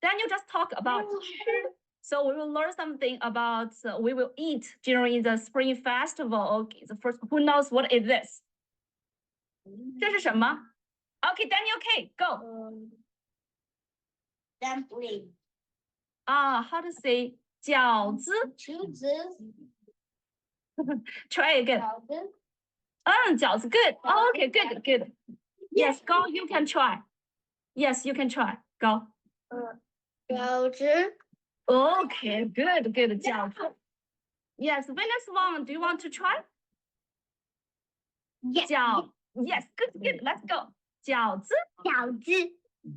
Then you just talk about so we will learn something about we will eat during the Spring Festival. Okay, the first, who knows what is this? 这是什么 ？Okay, Daniel K, go. Dumpling. How to say 饺子 ？Try again. 饺子 good. Okay, good. Yes, go. You can try. Yes, you can try. Go. 饺子 Okay, good. 饺子 Yes, Venus Wang, do you want to try? Yes. Yes, good. Let's go. 饺子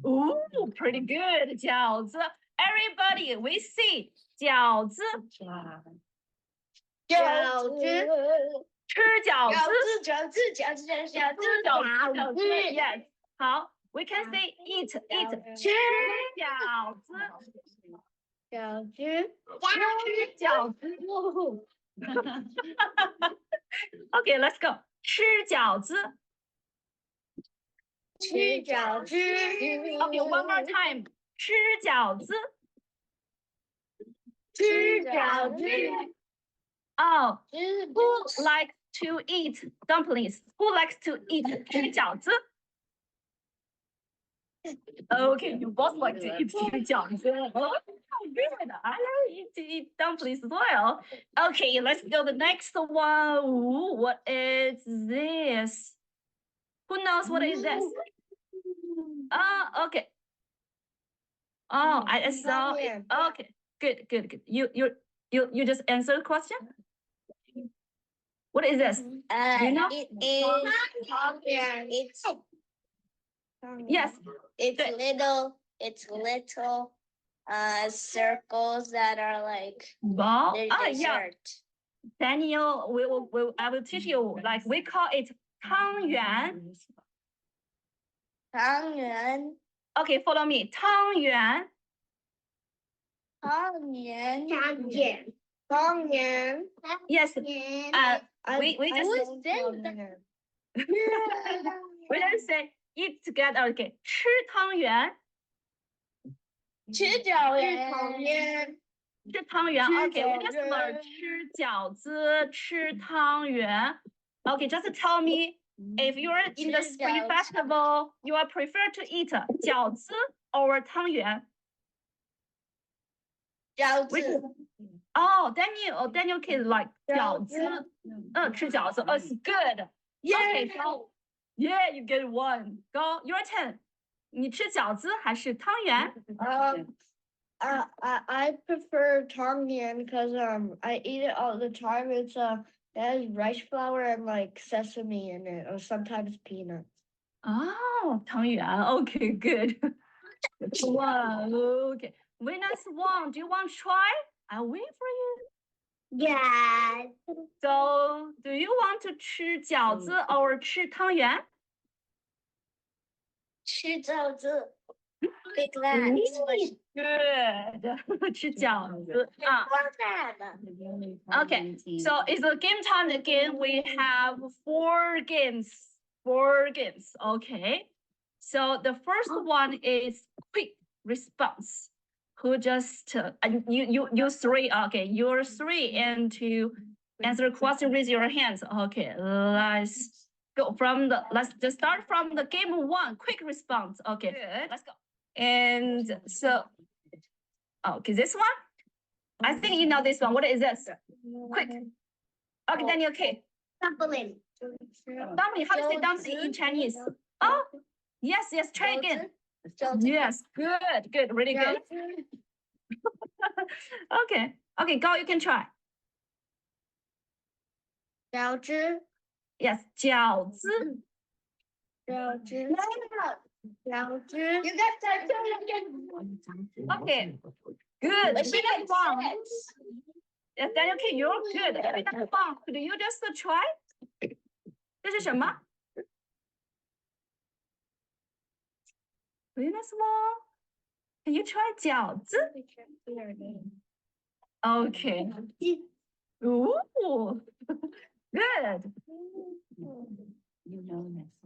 Ooh, pretty good. 饺子 Everybody, we see 饺子吃饺子 Yes. 好 We can say eat. 吃饺子 Okay, let's go. 吃饺子 Okay, one more time. 吃饺子 Oh, who likes to eat dumplings? Who likes to eat 吃饺子 Okay, you both like to eat 吃饺子 Oh, good. I like to eat dumplings as well. Okay, let's go to the next one. Ooh, what is this? Who knows what is this? Okay. Oh, I saw it. Okay, good. You just answered the question. What is this? You know? Yes. It's little circles that are like ball. dessert. Yeah. Daniel, I will teach you. Like we call it 汤圆. Okay, follow me. 汤圆. Yes. We just say eat together. Okay. 吃汤圆. 吃汤圆. Okay, we just learn 吃饺子, 吃汤圆. Okay, just tell me if you're in the Spring Festival, you are prefer to eat 饺子 or 汤圆. Oh, Daniel can like 饺子. 吃饺子. It's good. Okay, so yeah, you get one. Go, your turn. 你吃饺子还是汤圆? I prefer tongyan because I eat it all the time. It has rice flour and like sesame in it, or sometimes peanuts. Oh, 汤圆. Okay, good. Wow. Okay. Venus Wang, do you want to try? I'll wait for you. Yeah. So, do you want to 吃饺子 or 吃汤圆? 吃饺子 because Good. 吃饺子. Okay, so it's a game time again. We have four games. Okay. So the first one is quick response. Who just you three? Okay, you're three, and to answer question, raise your hands. Okay, let's go from let's just start from the game one. Quick response. Okay, good. Let's go. And so, okay, this one. I think you know this one. What is this? Quick. Okay, Daniel. Okay. dumpling. Dumpling. How to say dumpling in Chinese? Oh, yes. Try again. Yes, good. Really good. Okay, go. You can try. 饺子 Yes, 饺子. You got Okay, good. Venus Wang. Yes, Daniel. Okay, you're good. Venus Wang, could you just try? 这是什么? Venus Wang, can you try 饺子? Okay. Ooh, good.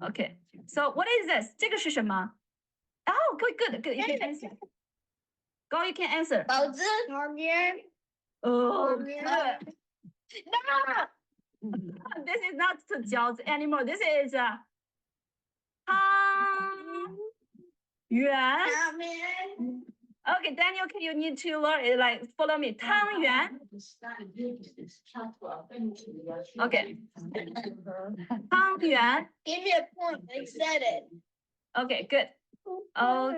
Okay, so what is this? 这个是什么? Oh, good. You can answer. Go, you can answer. 包子汤圆 Oh, Oh, good. yeah. No, this is not 饺子 anymore. This is 汤圆。汤圆 Okay, Daniel, you need to learn it, like follow me. 汤圆。Okay. 汤圆。 Give me a point. I said it. Okay, good.